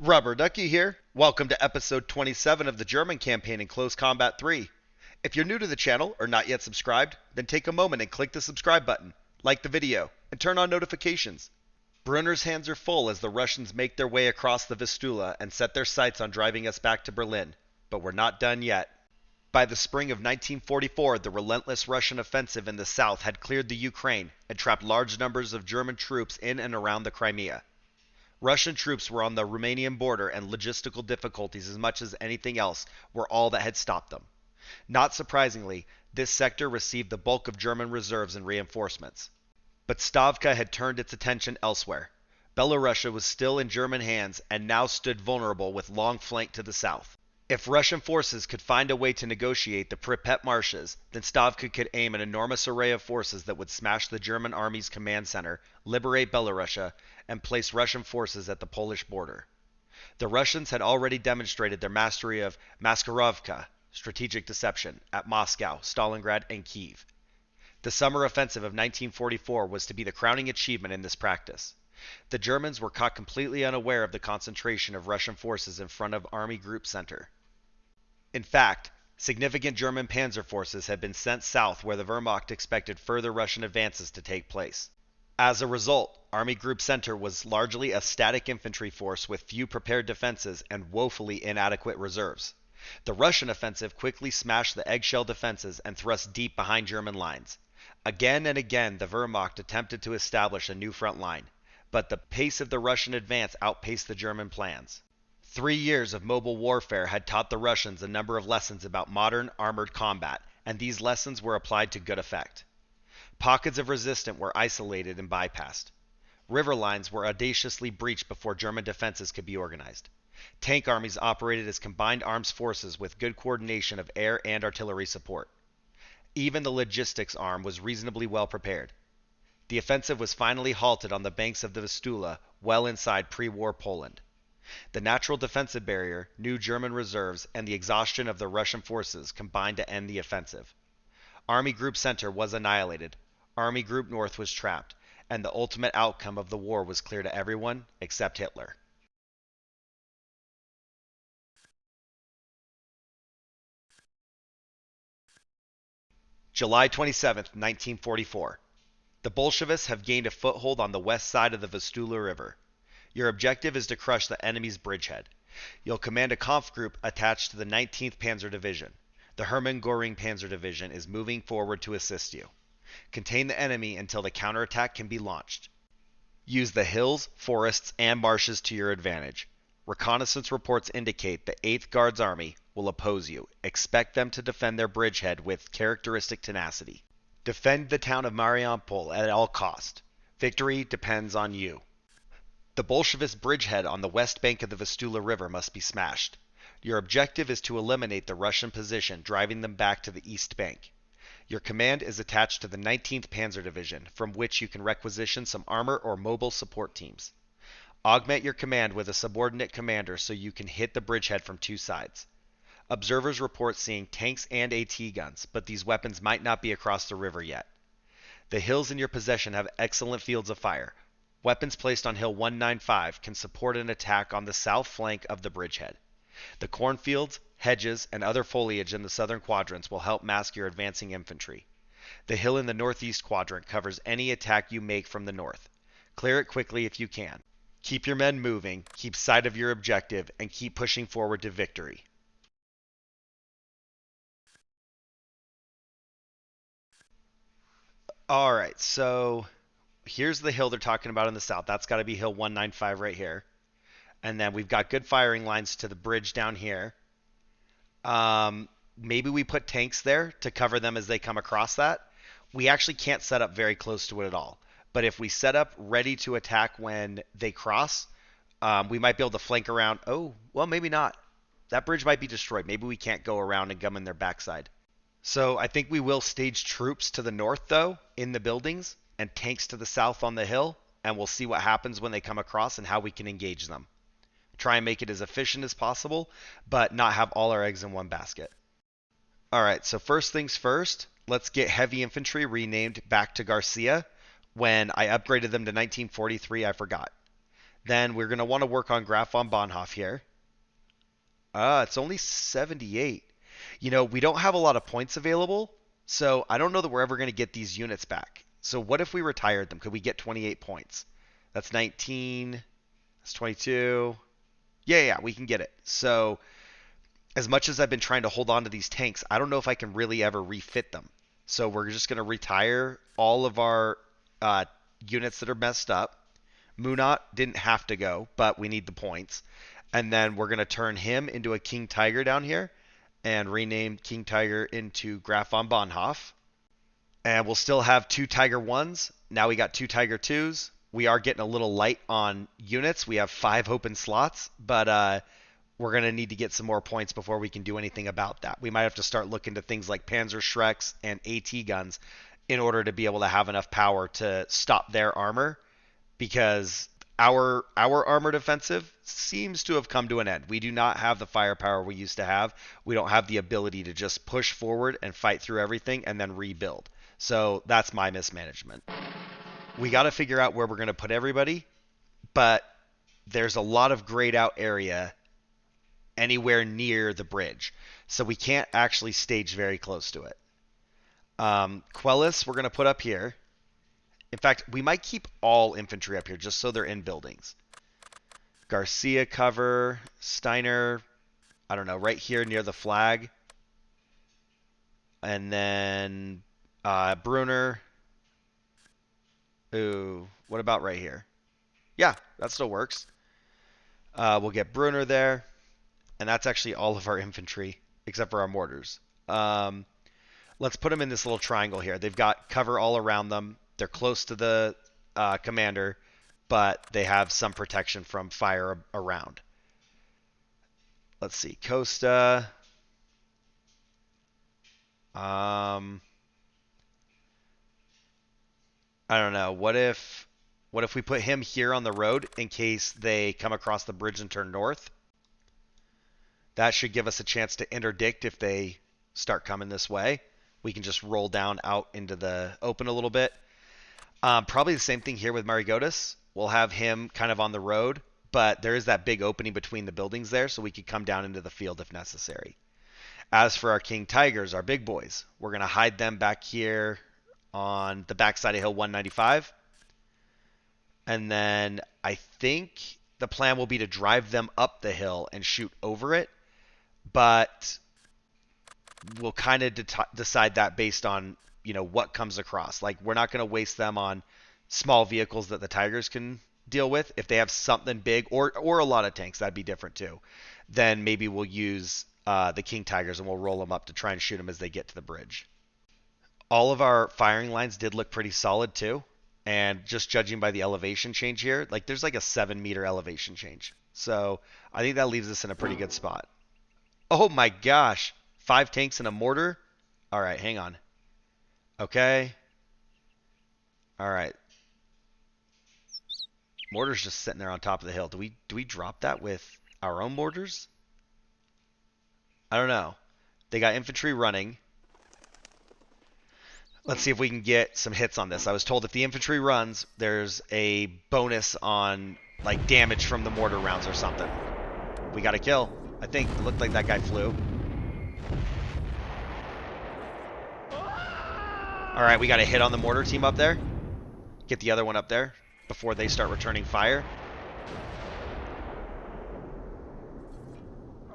Rubber Ducky here. Welcome to episode 27 of the German campaign in Close Combat 3. If you're new to the channel or not yet subscribed, then take a moment and click the subscribe button, like the video, and turn on notifications. Brunner's hands are full as the Russians make their way across the Vistula and set their sights on driving us back to Berlin. But we're not done yet. By the spring of 1944, the relentless Russian offensive in the south had cleared the Ukraine and trapped large numbers of German troops in and around the Crimea. Russian troops were on the Romanian border, and logistical difficulties, as much as anything else, were all that had stopped them. Not surprisingly, this sector received the bulk of German reserves and reinforcements. But Stavka had turned its attention elsewhere. Belorussia was still in German hands and now stood vulnerable with long flank to the south. If Russian forces could find a way to negotiate the Pripet marshes, then Stavka could aim an enormous array of forces that would smash the German army's command center, liberate Belorussia, and place Russian forces at the Polish border. The Russians had already demonstrated their mastery of Maskirovka, strategic deception, at Moscow, Stalingrad, and Kiev. The summer offensive of 1944 was to be the crowning achievement in this practice. The Germans were caught completely unaware of the concentration of Russian forces in front of Army Group Center. In fact, significant German panzer forces had been sent south where the Wehrmacht expected further Russian advances to take place. As a result, Army Group Center was largely a static infantry force with few prepared defenses and woefully inadequate reserves. The Russian offensive quickly smashed the eggshell defenses and thrust deep behind German lines. Again and again, the Wehrmacht attempted to establish a new front line, but the pace of the Russian advance outpaced the German plans. 3 years of mobile warfare had taught the Russians a number of lessons about modern armored combat, and these lessons were applied to good effect. Pockets of resistance were isolated and bypassed. River lines were audaciously breached before German defenses could be organized. Tank armies operated as combined arms forces with good coordination of air and artillery support. Even the logistics arm was reasonably well prepared. The offensive was finally halted on the banks of the Vistula, well inside pre-war Poland. The natural defensive barrier, new German reserves, and the exhaustion of the Russian forces combined to end the offensive. Army Group Center was annihilated, Army Group North was trapped, and the ultimate outcome of the war was clear to everyone except Hitler. July 27, 1944. The Bolsheviks have gained a foothold on the west side of the Vistula River. Your objective is to crush the enemy's bridgehead. You'll command a Kampfgruppe attached to the 19th Panzer Division. The Hermann Göring Panzer Division is moving forward to assist you. Contain the enemy until the counterattack can be launched. Use the hills, forests, and marshes to your advantage. Reconnaissance reports indicate the 8th Guards Army will oppose you. Expect them to defend their bridgehead with characteristic tenacity. Defend the town of Mariupol at all cost. Victory depends on you. The Bolshevist bridgehead on the west bank of the Vistula River must be smashed. Your objective is to eliminate the Russian position, driving them back to the east bank. Your command is attached to the 19th Panzer Division, from which you can requisition some armor or mobile support teams. Augment your command with a subordinate commander so you can hit the bridgehead from two sides. Observers report seeing tanks and AT guns, but these weapons might not be across the river yet. The hills in your possession have excellent fields of fire. Weapons placed on Hill 195 can support an attack on the south flank of the bridgehead. The cornfields, hedges, and other foliage in the southern quadrants will help mask your advancing infantry. The hill in the northeast quadrant covers any attack you make from the north. Clear it quickly if you can. Keep your men moving, keep sight of your objective, and keep pushing forward to victory. Alright, so here's the hill they're talking about in the south. That's got to be Hill 195 right here. And then we've got good firing lines to the bridge down here. Maybe we put tanks there to cover them as they come across that. We actually can't set up very close to it at all. But if we set up ready to attack when they cross, we might be able to flank around. Oh, well, maybe not. That bridge might be destroyed. Maybe we can't go around and gum in their backside. So I think we will stage troops to the north, though, in the buildings, and tanks to the south on the hill, and we'll see what happens when they come across and how we can engage them. Try and make it as efficient as possible, but not have all our eggs in one basket. Alright, so first things first, let's get heavy infantry renamed back to Garcia. When I upgraded them to 1943, I forgot. Then we're going to want to work on Graf von Bonhoff here. It's only 78. You know, we don't have a lot of points available, so I don't know that we're ever going to get these units back. So what if we retired them? Could we get 28 points? That's 19. That's 22. Yeah, we can get it. So as much as I've been trying to hold on to these tanks, I don't know if I can really ever refit them. So we're just going to retire all of our units that are messed up. Munat didn't have to go, but we need the points. And then we're going to turn him into a King Tiger down here and rename King Tiger into Graf von Bonhoff. And we'll still have 2 Tiger 1s. Now we got 2 Tiger 2s. We are getting a little light on units. We have 5 open slots, but we're going to need to get some more points before we can do anything about that. We might have to start looking to things like Panzer Shreks and AT guns in order to be able to have enough power to stop their armor, because our armored offensive seems to have come to an end. We do not have the firepower we used to have. We don't have the ability to just push forward and fight through everything and then rebuild. So that's my mismanagement. We got to figure out where we're going to put everybody, but there's a lot of grayed out area anywhere near the bridge, so we can't actually stage very close to it. Quellis we're going to put up here. In fact, we might keep all infantry up here just so they're in buildings. Garcia cover, Steiner, I don't know, right here near the flag. And then Brunner. Ooh, what about right here? Yeah, that still works. We'll get Brunner there. And that's actually all of our infantry, except for our mortars. Let's put them in this little triangle here. They've got cover all around them. They're close to the commander, but they have some protection from fire around. Let's see. Costa. I don't know. What if we put him here on the road in case they come across the bridge and turn north? That should give us a chance to interdict if they start coming this way. We can just roll down out into the open a little bit. Probably the same thing here with Marigotis. We'll have him kind of on the road, but there is that big opening between the buildings there, so we could come down into the field if necessary. As for our King Tigers, our big boys, we're going to hide them back here on the backside of Hill 195. And then I think the plan will be to drive them up the hill and shoot over it, but we'll kind of decide that based on, you know, what comes across. Like, we're not going to waste them on small vehicles that the Tigers can deal with. If they have something big or a lot of tanks, that'd be different too. Then maybe we'll use the King Tigers and we'll roll them up to try and shoot them as they get to the bridge. All of our firing lines did look pretty solid too. And just judging by the elevation change here, like there's like a 7-meter elevation change. So I think that leaves us in a pretty good spot. Oh my gosh. 5 tanks and a mortar? All right, hang on. Okay. All right. Mortar's just sitting there on top of the hill. Do we drop that with our own mortars? I don't know. They got infantry running. Let's see if we can get some hits on this. I was told if the infantry runs, there's a bonus on like damage from the mortar rounds or something. We got a kill. I think it looked like that guy flew. All right, we got a hit on the mortar team up there. Get the other one up there before they start returning fire.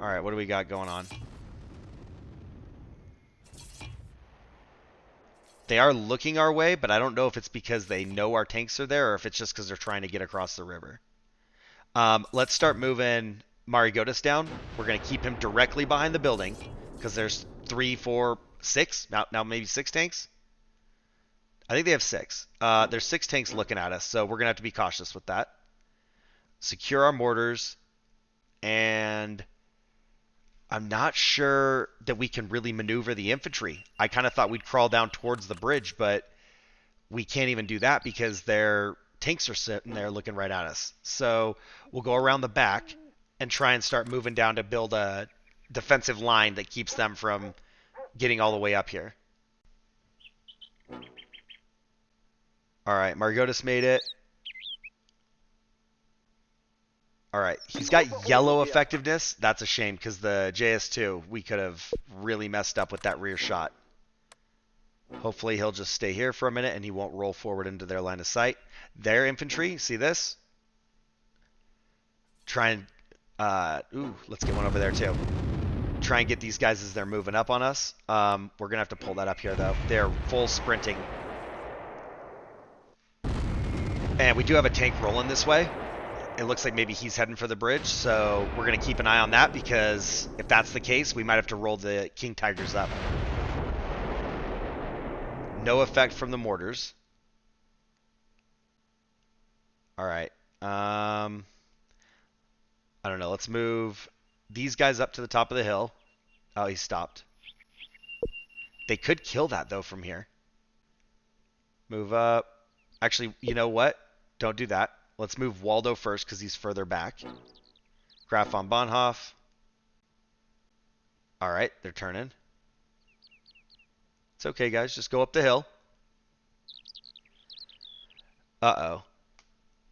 All right, what do we got going on? They are looking our way, but I don't know if it's because they know our tanks are there or if it's just because they're trying to get across the river. Let's start moving Marigotis down. We're going to keep him directly behind the building because there's 3, 4, 6, now maybe 6 tanks. I think they have 6. There's 6 tanks looking at us, so we're going to have to be cautious with that. Secure our mortars, and I'm not sure that we can really maneuver the infantry. I kind of thought we'd crawl down towards the bridge, but we can't even do that because their tanks are sitting there looking right at us. So we'll go around the back and try and start moving down to build a defensive line that keeps them from getting all the way up here. All right, Marigotis made it. Alright, he's got yellow effectiveness. That's a shame, because the JS2, we could have really messed up with that rear shot. Hopefully he'll just stay here for a minute and he won't roll forward into their line of sight. Their infantry, see this? Try and... let's get one over there too. Try and get these guys as they're moving up on us. We're going to have to pull that up here, though. They're full sprinting. And we do have a tank rolling this way. It looks like maybe he's heading for the bridge, so we're going to keep an eye on that, because if that's the case, we might have to roll the King Tigers up. No effect from the mortars. Alright. I don't know. Let's move these guys up to the top of the hill. Oh, he stopped. They could kill that, though, from here. Move up. Actually, you know what? Don't do that. Let's move Waldo first, because he's further back. Graf von Bonhoff. Alright, they're turning. It's okay, guys. Just go up the hill. Uh-oh.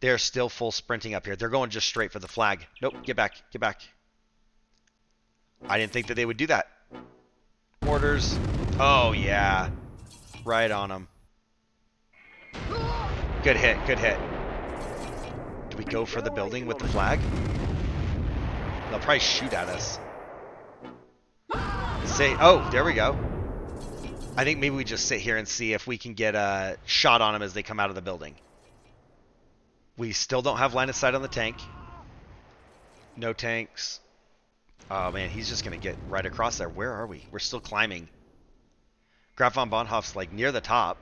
They're still full sprinting up here. They're going just straight for the flag. Nope, get back. Get back. I didn't think that they would do that. Mortars. Oh, yeah. Right on them. Good hit, good hit. Do we go for the building with the flag? They'll probably shoot at us. Oh, there we go. I think maybe we just sit here and see if we can get a shot on them as they come out of the building. We still don't have line of sight on the tank. No tanks. Oh, man, he's just going to get right across there. Where are we? We're still climbing. Graf von Bonhoff's, like, near the top.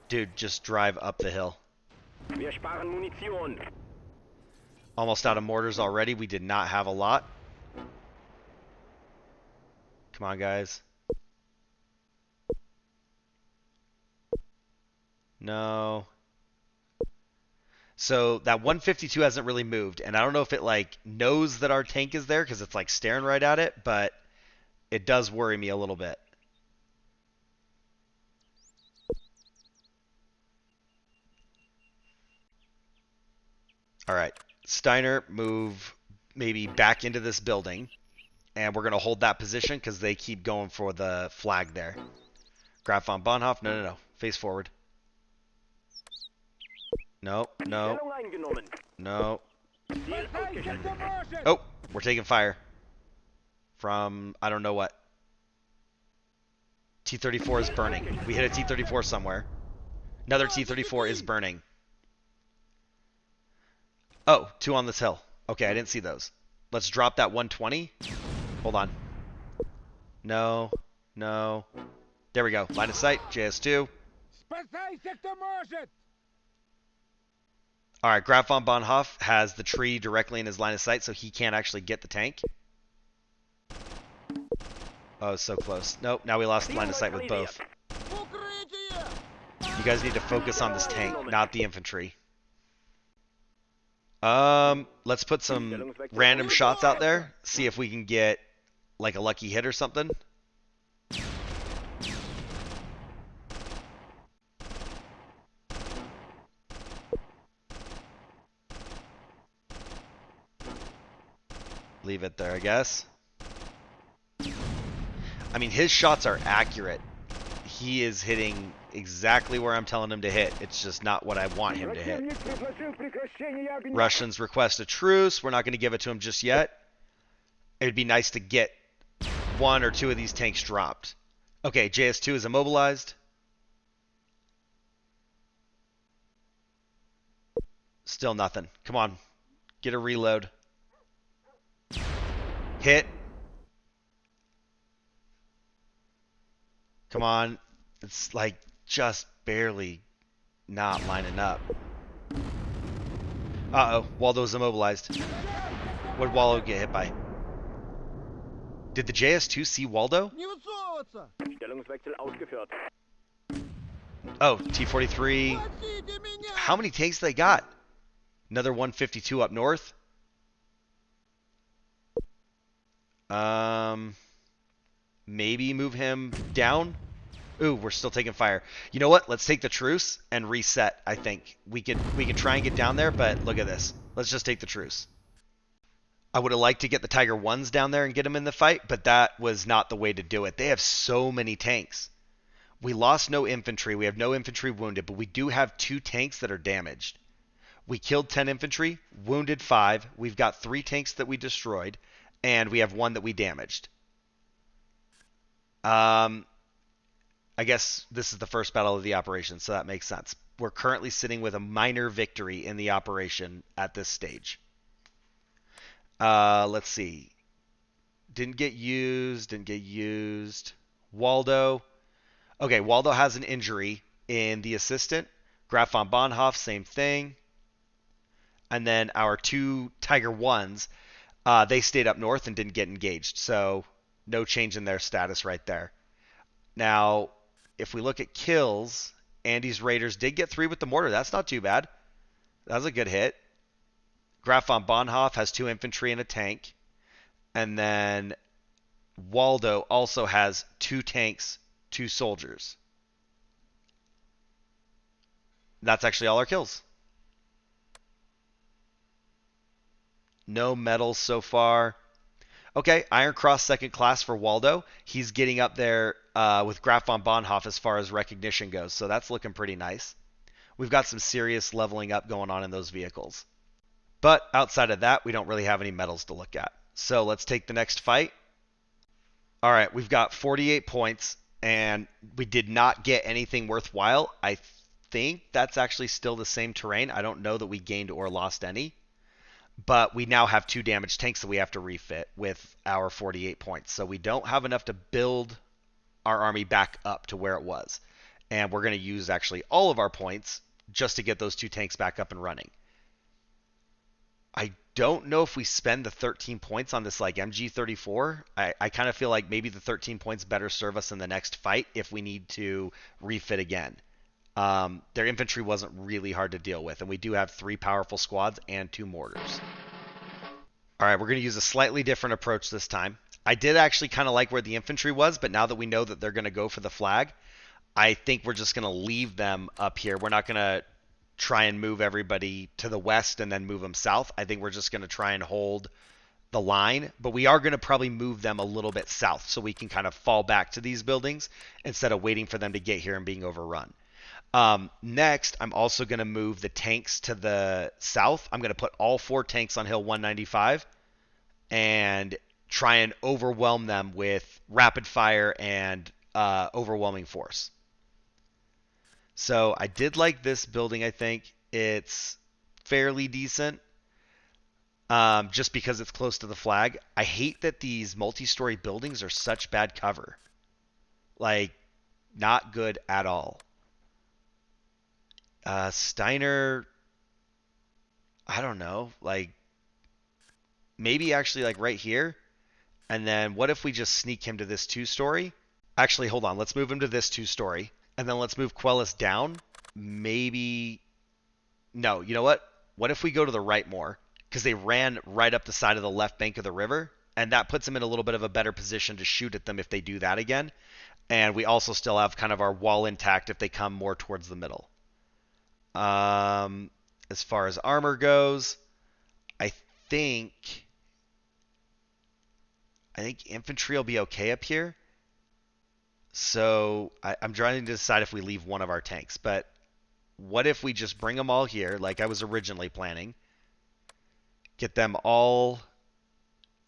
Dude, just drive up the hill. Almost out of mortars already. We did not have a lot. Come on, guys. No. So that 152 hasn't really moved, and I don't know if it like knows that our tank is there because it's like staring right at it, but it does worry me a little bit. All right, Steiner, move maybe back into this building, and we're going to hold that position because they keep going for the flag there. Graf von Bonhoff, no. Face forward. No. No. Oh, we're taking fire. From, I don't know what. T-34 is burning. We hit a T-34 somewhere. Another T-34 is burning. Oh, two on this hill. Okay, I didn't see those. Let's drop that 120. Hold on. No. There we go. Line of sight. JS2. Alright, Graf von Bonhoff has the tree directly in his line of sight, so he can't actually get the tank. Oh, so close. Nope, now we lost line of sight with both. You guys need to focus on this tank, not the infantry. Let's put some random shots out there. See if we can get like a lucky hit or something. Leave it there, I guess. I mean, his shots are accurate. He is hitting exactly where I'm telling him to hit. It's just not what I want him to hit. Russians request a truce. We're not going to give it to him just yet. It would be nice to get one or two of these tanks dropped. Okay, JS2 is immobilized. Still nothing. Come on. Get a reload. Hit. Come on. It's like just barely not lining up. Uh-oh. Waldo's immobilized. What did Waldo get hit by? Did the JS2 see Waldo? Oh, T-43. How many tanks they got? Another 152 up north. Maybe move him down. Ooh, we're still taking fire. You know what? Let's take the truce and reset. I think we can try and get down there, but look at this. Let's just take the truce. I would have liked to get the Tiger Ones down there and get them in the fight, but that was not the way to do it. They have so many tanks. We lost no infantry. We have no infantry wounded, but we do have 2 tanks that are damaged. We killed 10 infantry, wounded 5. We've got 3 tanks that we destroyed, and we have 1 that we damaged. Um, I guess this is the first battle of the operation, so that makes sense. We're currently sitting with a minor victory in the operation at this stage. Let's see. Didn't get used. Didn't get used. Waldo. Okay, Waldo has an injury in the assistant. Graf von Bonhoff, same thing. And then our 2 Tiger 1s, they stayed up north and didn't get engaged. So no change in their status right there. Now, if we look at kills, Andy's Raiders did get 3 with the mortar. That's not too bad. That was a good hit. Graf von Bonhoff has 2 infantry and a tank. And then Waldo also has 2 tanks, 2 soldiers. That's actually all our kills. No medals so far. Okay, Iron Cross second class for Waldo. He's getting up there with Graf von Bonhoff as far as recognition goes, so that's looking pretty nice. We've got some serious leveling up going on in those vehicles. But outside of that, we don't really have any medals to look at. So let's take the next fight. All right, we've got 48 points, and we did not get anything worthwhile. I think that's actually still the same terrain. I don't know that we gained or lost any. But we now have 2 damaged tanks that we have to refit with our 48 points. So we don't have enough to build our army back up to where it was. And we're going to use actually all of our points just to get those 2 tanks back up and running. I don't know if we spend the 13 points on this like MG34. I kind of feel like maybe the 13 points better serve us in the next fight if we need to refit again. Their infantry wasn't really hard to deal with, and we do have 3 powerful squads and 2 mortars. All right, we're going to use a slightly different approach this time. I did actually kind of like where the infantry was, but now that we know that they're going to go for the flag, I think we're just going to leave them up here. We're not going to try and move everybody to the west and then move them south. I think we're just going to try and hold the line, but we are going to probably move them a little bit south so we can kind of fall back to these buildings instead of waiting for them to get here and being overrun. Next, I'm also going to move the tanks to the south. I'm going to put all 4 tanks on Hill 195 and try and overwhelm them with rapid fire and overwhelming force. So I did like this building, I think. It's fairly decent just because it's close to the flag. I hate that these multi-story buildings are such bad cover. Like, not good at all. Steiner, I don't know, like maybe actually like right here. And then what if we just sneak him to this 2-story? Actually, hold on. Let's move him to this 2-story. And then let's move Quellis down. Maybe. No, you know what? What if we go to the right more? Because they ran right up the side of the left bank of the river. And that puts them in a little bit of a better position to shoot at them if they do that again. And we also still have kind of our wall intact if they come more towards the middle. As far as armor goes, I think infantry will be okay up here. So I'm trying to decide if we leave one of our tanks. But what if we just bring them all here, like I was originally planning? Get them all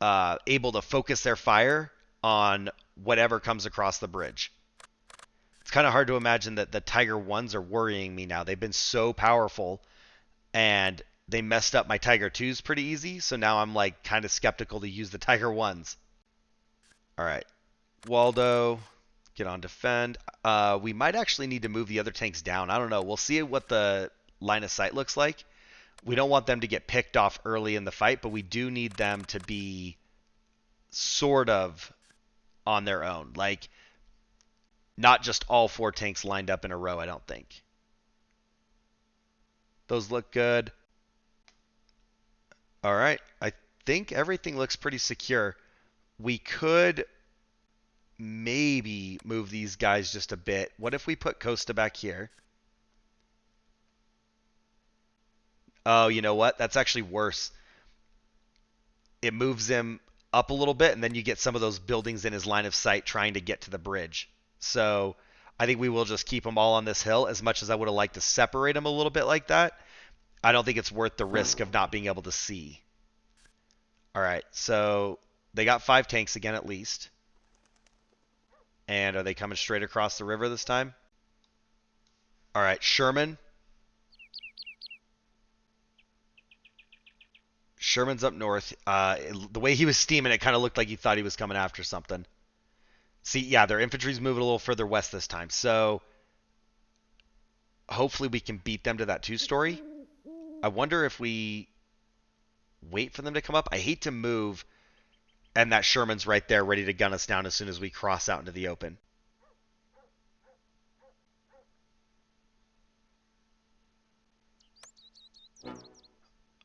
able to focus their fire on whatever comes across the bridge. It's kind of hard to imagine that the Tiger 1s are worrying me now. They've been so powerful, and they messed up my Tiger 2s pretty easy, so now I'm like kind of skeptical to use the Tiger 1s. All right. Waldo, get on defend. We might actually need to move the other tanks down. I don't know. We'll see what the line of sight looks like. We don't want them to get picked off early in the fight, but we do need them to be sort of on their own. Like, not just all 4 tanks lined up in a row, I don't think. Those look good. All right. I think everything looks pretty secure. We could maybe move these guys just a bit. What if we put Costa back here? Oh, you know what? That's actually worse. It moves him up a little bit, and then you get some of those buildings in his line of sight trying to get to the bridge. So I think we will just keep them all on this hill. As much as I would have liked to separate them a little bit like that, I don't think it's worth the risk of not being able to see. All right, so they got 5 tanks again at least. And are they coming straight across the river this time? All right, Sherman. Sherman's up north. The way he was steaming, it kind of looked like he thought he was coming after something. See, yeah, their infantry's moving a little further west this time. So hopefully we can beat them to that 2-story. I wonder if we wait for them to come up. I hate to move, and that Sherman's right there ready to gun us down as soon as we cross out into the open.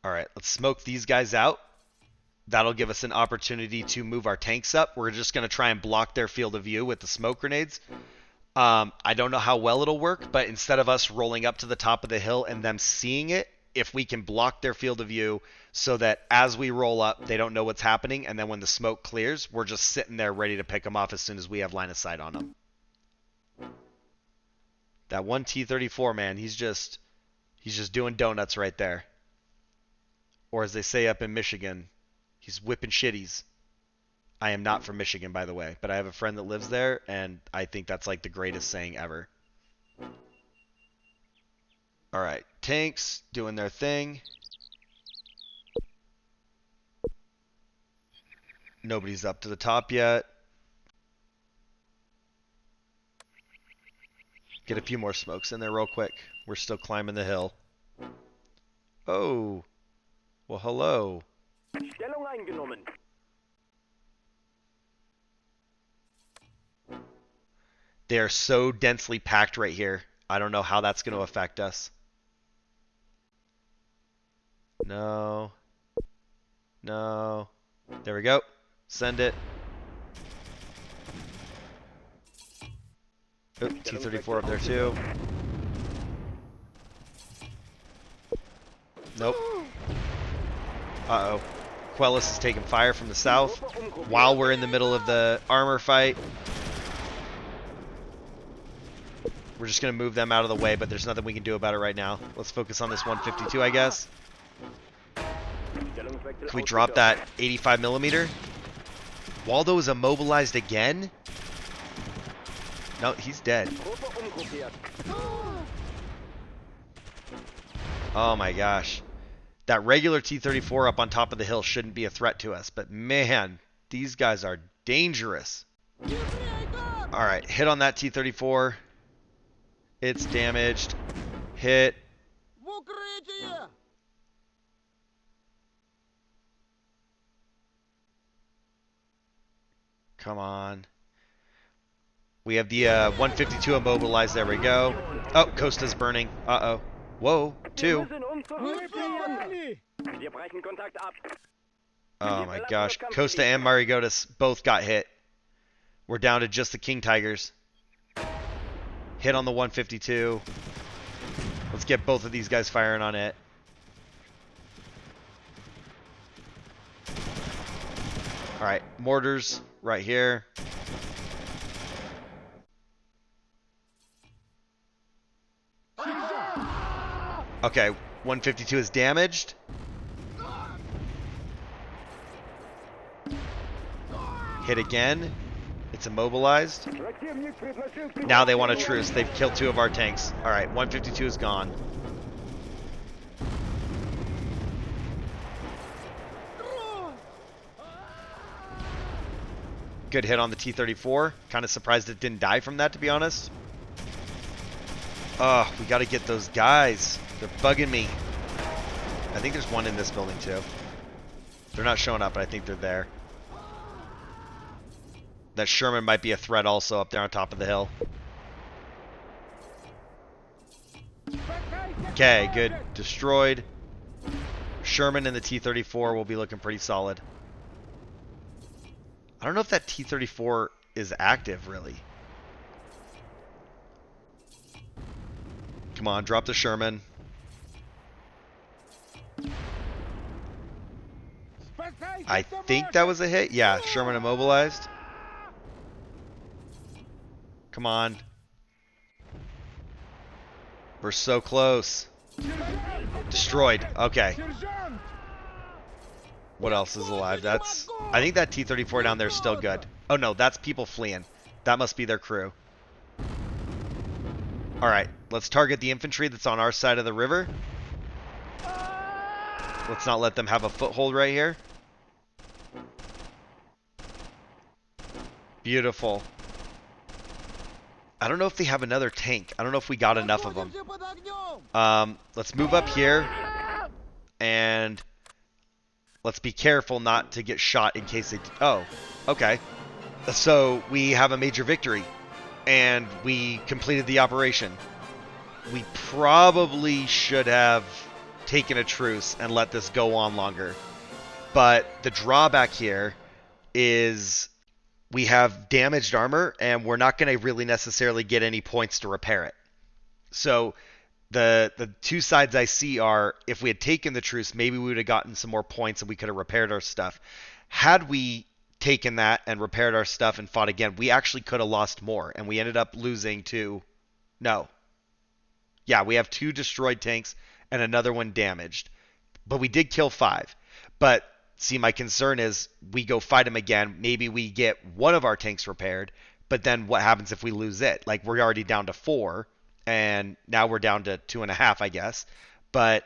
All right, let's smoke these guys out. That'll give us an opportunity to move our tanks up. We're just going to try and block their field of view with the smoke grenades. I don't know how well it'll work, but instead of us rolling up to the top of the hill and them seeing it, if we can block their field of view so that as we roll up, they don't know what's happening, and then when the smoke clears, we're just sitting there ready to pick them off as soon as we have line of sight on them. That one T-34, man, he's just doing donuts right there. Or as they say up in Michigan, he's whipping shitties. I am not from Michigan, by the way, but I have a friend that lives there, and I think that's like the greatest saying ever. All right, tanks doing their thing. Nobody's up to the top yet. Get a few more smokes in there real quick. We're still climbing the hill. Oh, well, hello. Stellung eingenommen. They are so densely packed right here. I don't know how that's going to affect us. No. No. There we go. Send it. Oop, T-34 up there too. Nope. Uh-oh. Quellis is taking fire from the south while we're in the middle of the armor fight. We're just going to move them out of the way, but there's nothing we can do about it right now. Let's focus on this 152, I guess. Can we drop that 85 millimeter? Waldo is immobilized again? No, he's dead. Oh my gosh. That regular T-34 up on top of the hill shouldn't be a threat to us, but man, these guys are dangerous. Alright, hit on that T-34. It's damaged. Hit. Come on. We have the 152 immobilized. There we go. Oh, Costa's burning. Uh-oh. Whoa, 2. Oh my gosh. Costa and Marigotis both got hit. We're down to just the King Tigers. Hit on the 152. Let's get both of these guys firing on it. Alright, mortars right here. Okay, 152 is damaged. Hit again. It's immobilized. Now they want a truce. They've killed 2 of our tanks. Alright, 152 is gone. Good hit on the T-34. Kind of surprised it didn't die from that, to be honest. Oh, we got to get those guys. They're bugging me. I think there's one in this building, too. They're not showing up, but I think they're there. That Sherman might be a threat also up there on top of the hill. Okay, good. Destroyed. Sherman and the T-34 will be looking pretty solid. I don't know if that T-34 is active, really. Come on, drop the Sherman. I think that was a hit. Yeah, Sherman immobilized. Come on. We're so close. Destroyed. Okay. What else is alive? I think that T-34 down there is still good. Oh no, that's people fleeing. That must be their crew. Alright, let's target the infantry that's on our side of the river. Let's not let them have a foothold right here. Beautiful. I don't know if they have another tank. I don't know if we got enough of them. Let's move up here. And let's be careful not to get shot in case they... Oh, okay. So we have a major victory. And we completed the operation. We probably should have taken a truce and let this go on longer. But the drawback here is we have damaged armor, and we're not going to really necessarily get any points to repair it. So the two sides I see are, if we had taken the truce, maybe we would have gotten some more points and we could have repaired our stuff. Had we taken that and repaired our stuff and fought again, we actually could have lost more, and we ended up losing to... No. Yeah, we have 2 destroyed tanks and another one damaged. But we did kill 5. But, see, my concern is we go fight them again, maybe we get one of our tanks repaired, but then what happens if we lose it? Like, we're already down to 4, and now we're down to 2.5, I guess. But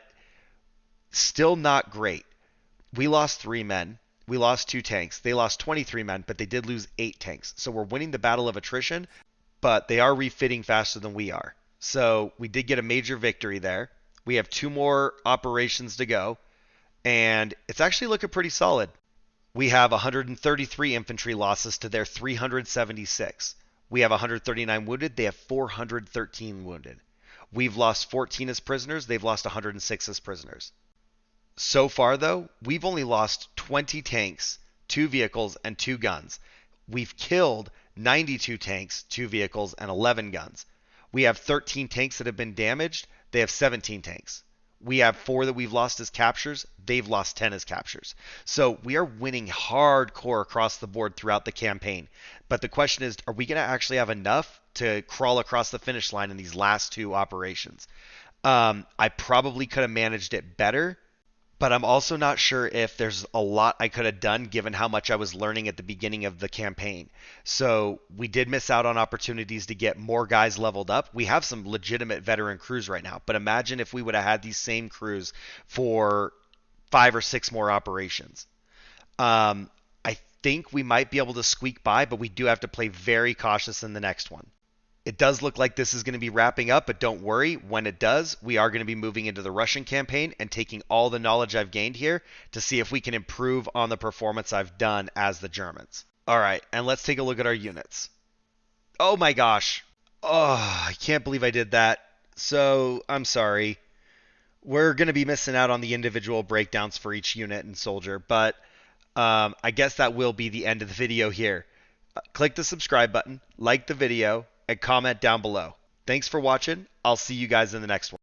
still not great. We lost 3 men. We lost 2 tanks. They lost 23 men, but they did lose 8 tanks. So we're winning the battle of attrition, but they are refitting faster than we are. So we did get a major victory there. We have 2 more operations to go, and it's actually looking pretty solid. We have 133 infantry losses to their 376. We have 139 wounded. They have 413 wounded. We've lost 14 as prisoners. They've lost 106 as prisoners. So far, though, we've only lost 20 tanks, 2 vehicles, and 2 guns. We've killed 92 tanks, 2 vehicles, and 11 guns. We have 13 tanks that have been damaged. They have 17 tanks. We have 4 that we've lost as captures. They've lost 10 as captures. So we are winning hardcore across the board throughout the campaign. But the question is, are we going to actually have enough to crawl across the finish line in these last 2 operations? I probably could have managed it better, but I'm also not sure if there's a lot I could have done given how much I was learning at the beginning of the campaign. So we did miss out on opportunities to get more guys leveled up. We have some legitimate veteran crews right now, but imagine if we would have had these same crews for 5 or 6 more operations. I think we might be able to squeak by, but we do have to play very cautious in the next one. It does look like this is going to be wrapping up, but don't worry. When it does, we are going to be moving into the Russian campaign and taking all the knowledge I've gained here to see if we can improve on the performance I've done as the Germans. All right, and let's take a look at our units. Oh my gosh. Oh, I can't believe I did that. So, I'm sorry. We're going to be missing out on the individual breakdowns for each unit and soldier, but I guess that will be the end of the video here. Click the subscribe button, like the video, and comment down below. Thanks for watching. I'll see you guys in the next one.